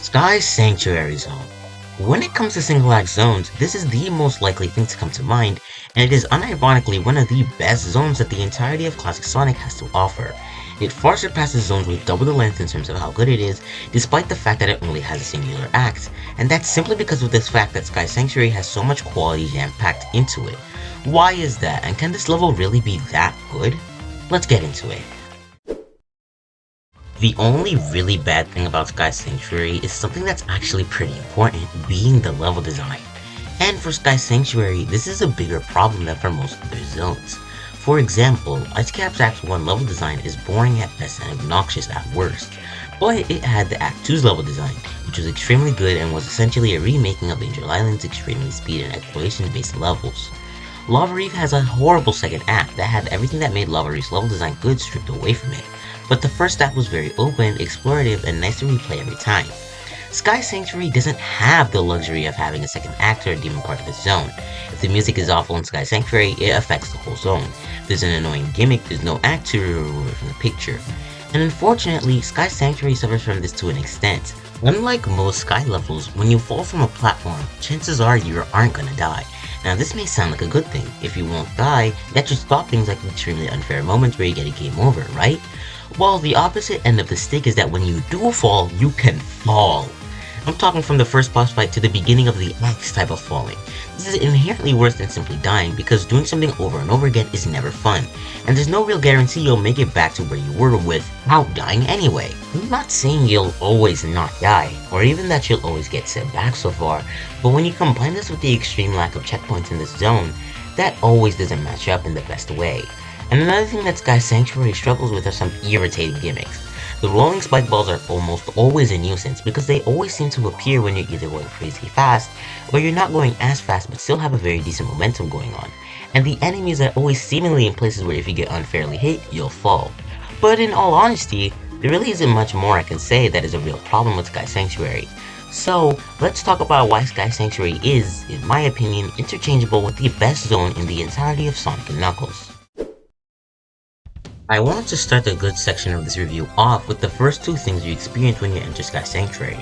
Sky Sanctuary Zone. When it comes to single-act zones, this is the most likely thing to come to mind, and it is unironically one of the best zones that the entirety of Classic Sonic has to offer. It far surpasses zones with double the length in terms of how good it is, despite the fact that it only has a singular act, and that's simply because of this fact that Sky Sanctuary has so much quality jam-packed into it. Why is that, and can this level really be that good? Let's get into it. The only really bad thing about Sky Sanctuary is something that's actually pretty important, being the level design. And for Sky Sanctuary, this is a bigger problem than for most other zones. For example, Ice Cap's Act 1 level design is boring at best and obnoxious at worst, but it had the Act 2's level design, which was extremely good and was essentially a remaking of Angel Island's extremely speed and exploration based levels. Lava Reef has a horrible second act that had everything that made Lava Reef's level design good stripped away from it, but the first act was very open, explorative, and nice to replay every time. Sky Sanctuary doesn't have the luxury of having a second act or a demon part of its zone. If the music is awful in Sky Sanctuary, it affects the whole zone. If there's an annoying gimmick, there's no act to remove it from the picture. And unfortunately, Sky Sanctuary suffers from this to an extent. Unlike most Sky levels, when you fall from a platform, chances are you aren't gonna die. Now this may sound like a good thing. If you won't die, that should stop things like extremely unfair moments where you get a game over, right? Well, the opposite end of the stick is that when you do fall, you can fall. I'm talking from the first boss fight to the beginning of the next type of falling. This is inherently worse than simply dying because doing something over and over again is never fun, and there's no real guarantee you'll make it back to where you were without dying anyway. I'm not saying you'll always not die, or even that you'll always get set back so far, but when you combine this with the extreme lack of checkpoints in this zone, that always doesn't match up in the best way. And another thing that Sky Sanctuary struggles with are some irritating gimmicks. The rolling spike balls are almost always a nuisance because they always seem to appear when you're either going crazy fast, or you're not going as fast but still have a very decent momentum going on. And the enemies are always seemingly in places where if you get unfairly hit, you'll fall. But in all honesty, there really isn't much more I can say that is a real problem with Sky Sanctuary. So, let's talk about why Sky Sanctuary is, in my opinion, interchangeable with the best zone in the entirety of Sonic & Knuckles. I wanted to start a good section of this review off with the first two things you experience when you enter Sky Sanctuary.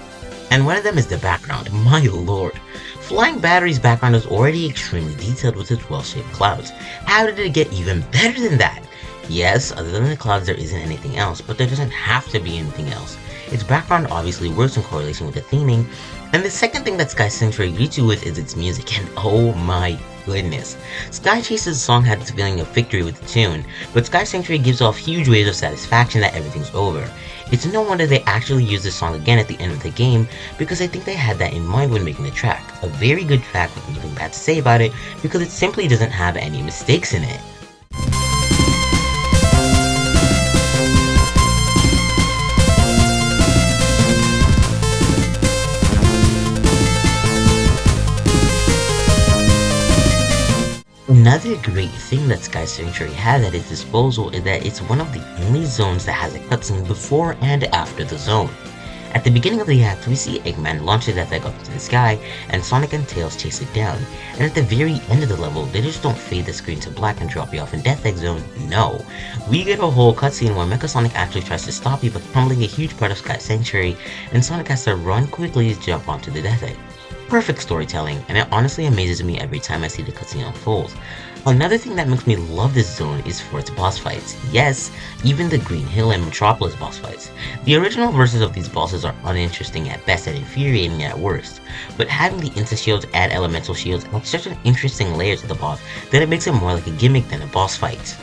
And one of them is the background, my lord. Flying Battery's background is already extremely detailed with its well-shaped clouds. How did it get even better than that? Yes, other than the clouds there isn't anything else, but there doesn't have to be anything else. Its background obviously works in correlation with the theming, and the second thing that Sky Sanctuary greets you with is its music, and oh my goodness. Sky Chase's song had this feeling of victory with the tune, but Sky Sanctuary gives off huge waves of satisfaction that everything's over. It's no wonder they actually used this song again at the end of the game, because I think they had that in mind when making the track. A very good track with nothing bad to say about it, because it simply doesn't have any mistakes in it. Another great thing that Sky Sanctuary has at its disposal is that it's one of the only zones that has a cutscene before and after the zone. At the beginning of the act, we see Eggman launch his Death Egg up into the sky, and Sonic and Tails chase it down, and at the very end of the level, they just don't fade the screen to black and drop you off in Death Egg Zone, no. We get a whole cutscene where Mecha Sonic actually tries to stop you by tumbling a huge part of Sky Sanctuary, and Sonic has to run quickly to jump onto the Death Egg. Perfect storytelling, and it honestly amazes me every time I see the cutscene unfold. Another thing that makes me love this zone is for its boss fights. Yes, even the Green Hill and Metropolis boss fights. The original versions of these bosses are uninteresting at best and infuriating at worst, but having the Insta Shields and Elemental Shields adds such an interesting layer to the boss that it makes it more like a gimmick than a boss fight.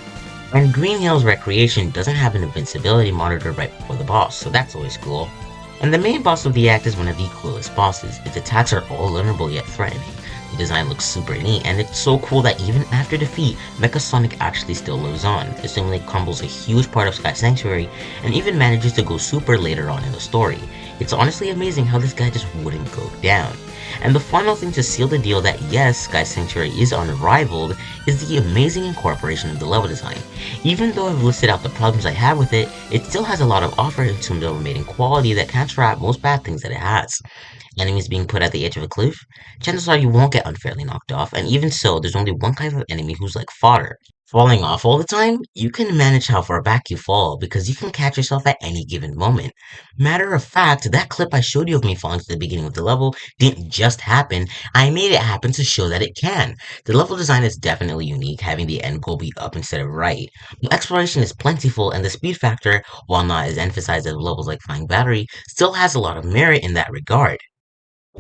And Green Hill's Recreation doesn't have an invincibility monitor right before the boss, so that's always cool. And the main boss of the act is one of the coolest bosses. Its attacks are all learnable yet threatening. The design looks super neat, and it's so cool that even after defeat, Mecha Sonic actually still lives on, assuming it crumbles a huge part of Sky Sanctuary, and even manages to go super later on in the story. It's honestly amazing how this guy just wouldn't go down. And the final thing to seal the deal that yes, Sky Sanctuary is unrivaled is the amazing incorporation of the level design. Even though I've listed out the problems I have with it, it still has a lot of offer in terms of remaining quality that counteract most bad things that it has. Enemies being put at the edge of a cliff, chances are you won't get unfairly knocked off, and even so, there's only one kind of enemy who's like fodder. Falling off all the time, you can manage how far back you fall because you can catch yourself at any given moment. Matter of fact, that clip I showed you of me falling to the beginning of the level didn't just happen, I made it happen to show that it can. The level design is definitely unique, having the end goal be up instead of right. The exploration is plentiful, and the speed factor, while not as emphasized as levels like Flying Battery, still has a lot of merit in that regard.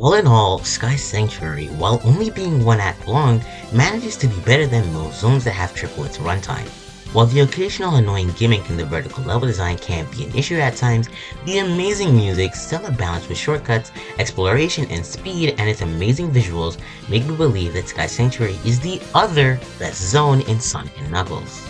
All in all, Sky Sanctuary, while only being one act long, manages to be better than most zones that have triple its runtime. While the occasional annoying gimmick in the vertical level design can be an issue at times, the amazing music, stellar balance with shortcuts, exploration and speed, and its amazing visuals make me believe that Sky Sanctuary is the other best zone in Sonic & Knuckles.